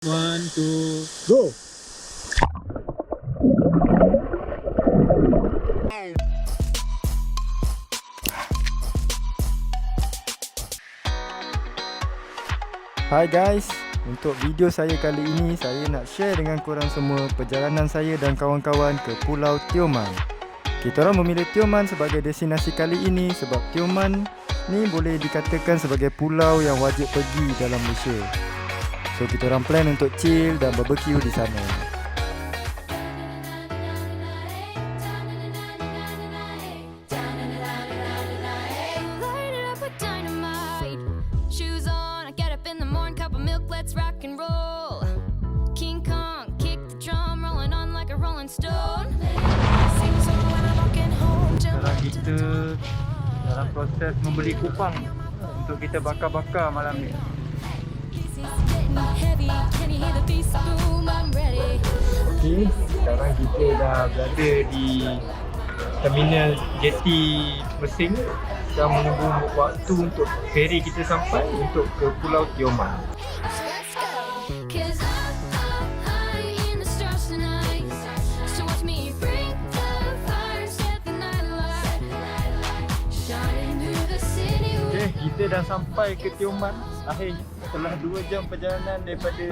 One, two, go! Hai guys, untuk video saya kali ini saya nak share dengan korang semua perjalanan saya dan kawan-kawan ke Pulau Tioman. Kita orang memilih Tioman sebagai destinasi kali ini sebab Tioman ni boleh dikatakan sebagai pulau yang wajib pergi dalam Malaysia. So kita orang plan untuk chill dan BBQ di sana. Sekarang kita dalam proses membeli kupang untuk kita bakar-bakar malam ni. Okay, sekarang kita dah berada di terminal jeti Mesing. Sedang menunggu waktu untuk feri kita sampai untuk ke Pulau Tioman. Okay, kita dah sampai ke Tioman akhirnya setelah 2 jam perjalanan daripada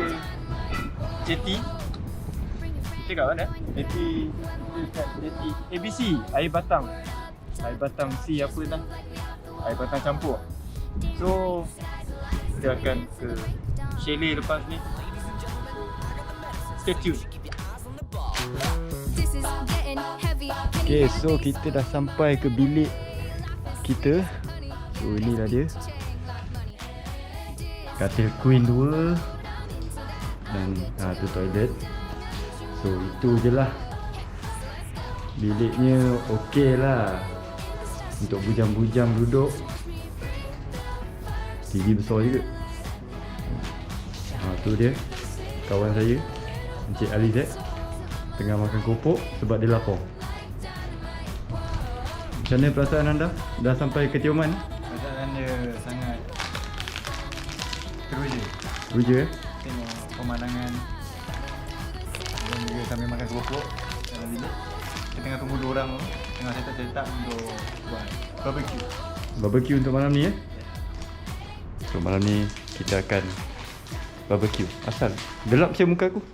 jeti. Kita kat mana? Jeti ABC, air batang. Air batang C apa dah? Air batang campur. So kita akan ke chalet lepas ni. Stay tune. Okay, so kita dah sampai ke bilik kita. So inilah dia, katil queen 2 dan tu toilet. So itu je lah. Biliknya okey lah untuk bujang-bujang duduk. TV besar juga. Tu dia kawan saya, Encik Ali Zack, tengah makan kopok sebab dia lapar. Macam mana perasaan anda dah sampai ke Tioman? Perasaan dia sangat teruja. Teruja eh? Tengok pemandangan dan juga sambil makan keropok dalam bilik. Kita tengah tunggu 2 orang tu, tengah setak-setak untuk buat BBQ. BBQ untuk malam ni So malam ni kita akan BBQ. Asal gelap macam muka aku.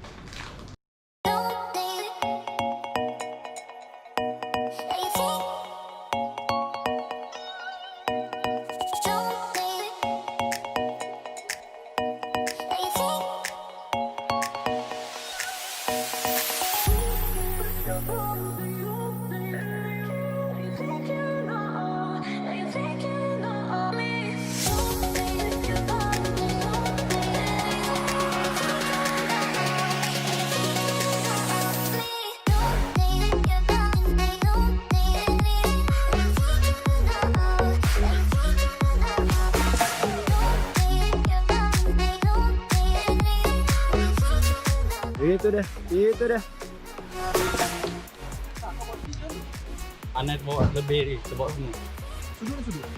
Itu dah. Anak bawa lebih ni, sebab semua. Sudah.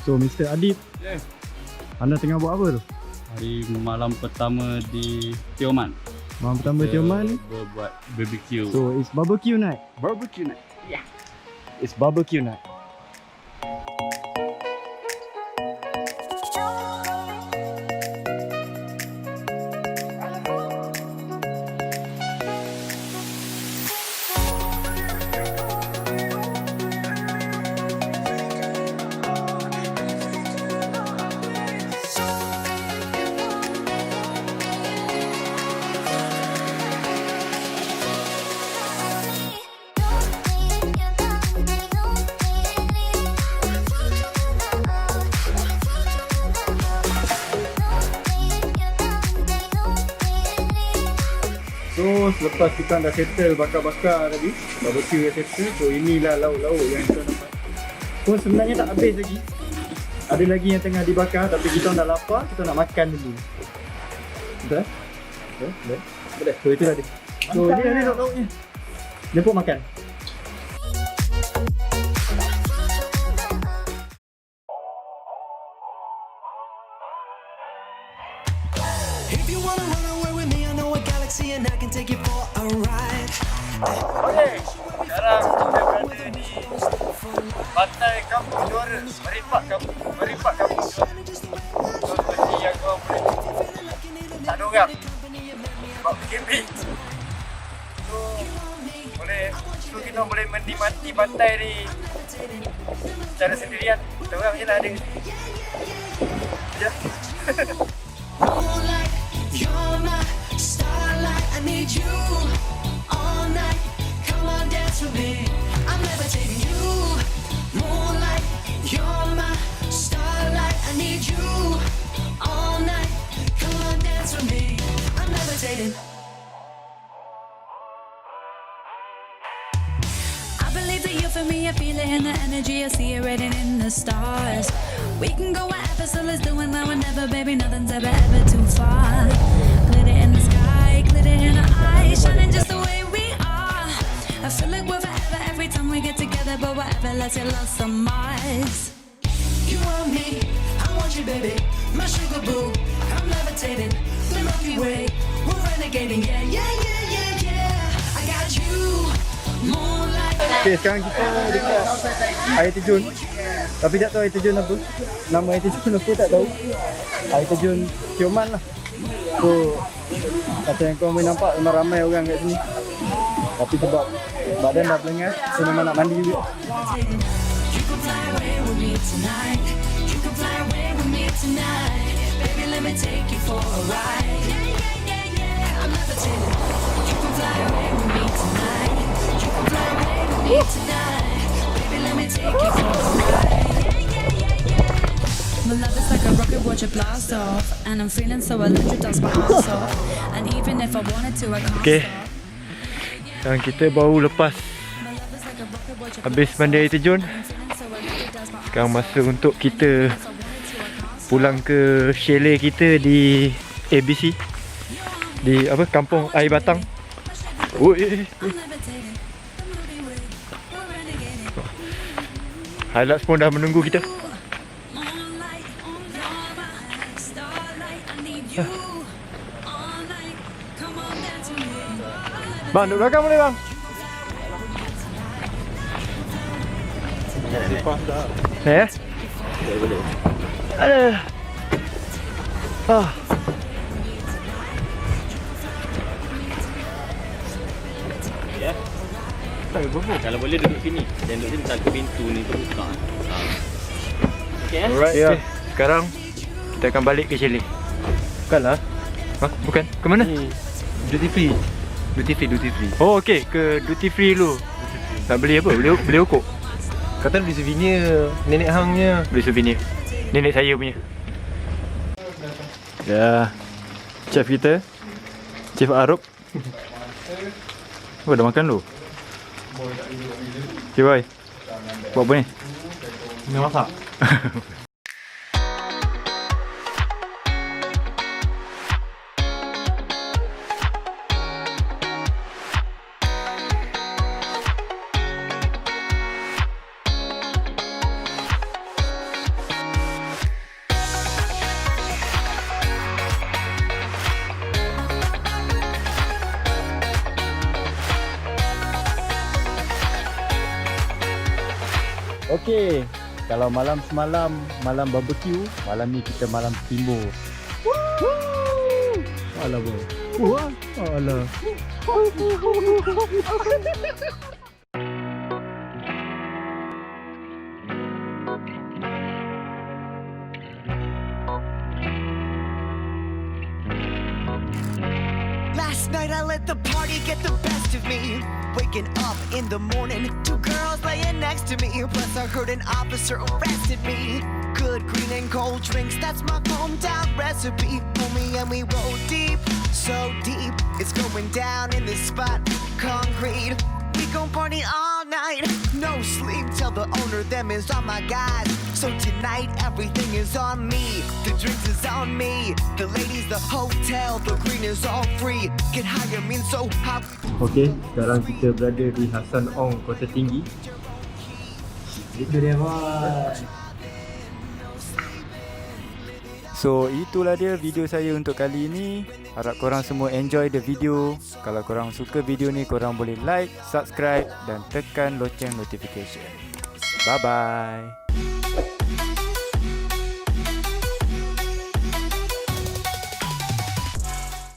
So Mr. Adib, anda tengah buat apa tu? Hari malam pertama di Tioman. Malam pertama Tioman. Buat BBQ. So it's barbecue night. Barbecue night. Yeah. It's barbecue night. So selepas kita dah settle bakar-bakar tadi, barbecue dah settle. So inilah lauk-lauk yang kita dapat. Pun sebenarnya tak habis lagi. Ada lagi yang tengah dibakar tapi kita dah lapar, kita nak makan dulu. Betul? Betul. So itulah dia. So ni lauk-lauknya. Jemput makan. If you wanna run away with me, I know a galaxy and I can take you for a ride. Okey, sekarang kita berada di pantai Kampung Juara, Meripak Kampung Juara. So, seperti yang kau boleh tak ada orang sebab camping. So kita boleh menikmati pantai ni secara sendirian. Kita orang je lah ada. Ya. Moonlight, you're my starlight. I need you all night. Come on, dance with me. I'm levitating you. Moonlight, you're my starlight. I need you all night. Come on, dance with me. I'm levitating. I believe that you feel me, I feel it in the energy, I see it written in the stars. We can go wherever, so let's do it now and never, baby, nothing's ever too far. Glitter in the sky, glitter in our eyes, shining just the way we are. I feel like we're forever every time we get together, but whatever, let's get lost some miles. You want me, I want you, baby, my sugar boo. I'm levitating, the Milky Way, we're renegading, yeah, yeah, yeah, yeah, yeah. I got you, moonlight. Okay, sekarang kita dekat air terjun. Tapi tak tahu air terjun apa. Nama air terjun aku tak tahu. Air terjun Tioman lah. So, kata yang kau boleh nampak memang ramai orang kat sini. Tapi sebab badan dah belengas, so memang nak mandi juga. You can fly away with me tonight. You can fly away with me tonight. Baby, let me take you for a ride. Yeah, yeah, yeah, yeah. I'm levitating. You can fly away with me tonight. You can fly away with me tonight. Baby, let me take you for a ride. Yeah, yeah, yeah, yeah. My love is like a rocket, watch it blast off. And I'm feeling so electric, dance my ass off. And even if I wanted to, I can't Okay. stop. Sekarang kita baru lepas My love is like a rocket, watch it habis mandi air terjun. Sekarang masa untuk kita pulang ke chalet kita di ABC, di apa, Kampung Air Batang. Highlights pun dah menunggu kita. Bang, duduk belakang boleh bang? Ya? Boleh. Ada. Ah. Ya. Kalau boleh duduk sini. Dan duduk sini tak pintu ni terbuka. Okey. Alright. Ya. Sekarang kita akan balik ke chalet. Bukanlah. Ha? Bukan? Ke mana? Duty free. Duty free. Oh, okey, ke duty free dulu. Nak beli apa? Beli rokok. Kata beli souvenir nenek hangnya. Beli souvenir. Nenek saya punya. Ya. Chef kita. Chef Arab. Oh, dah makan dulu. Okay, boy. Buat apa ni? Nak masak. Okey, kalau malam semalam malam BBQ, malam ni kita malam Steamboat. Alah boy. Wah, alah. Last night I let the party get the best of me. Waking up in the morning, two girls laying next to me. Plus I heard an officer arrested me. Good green and cold drinks, that's my hometown recipe. Homie, and we roll deep, so deep. It's going down in this spot, concrete. We gon' party all night, no sleep. Tell the owner them is all my guys. So tonight everything is on me. The drinks is on me. The ladies, the hotel, the green is all free. Get higher means so hot. Okey, sekarang kita berada di Hasan Ong, Kota Tinggi. Itu dia boy. So itulah dia video saya untuk kali ini. Harap korang semua enjoy the video. Kalau korang suka video ni, korang boleh like, subscribe dan tekan loceng notification. Bye bye.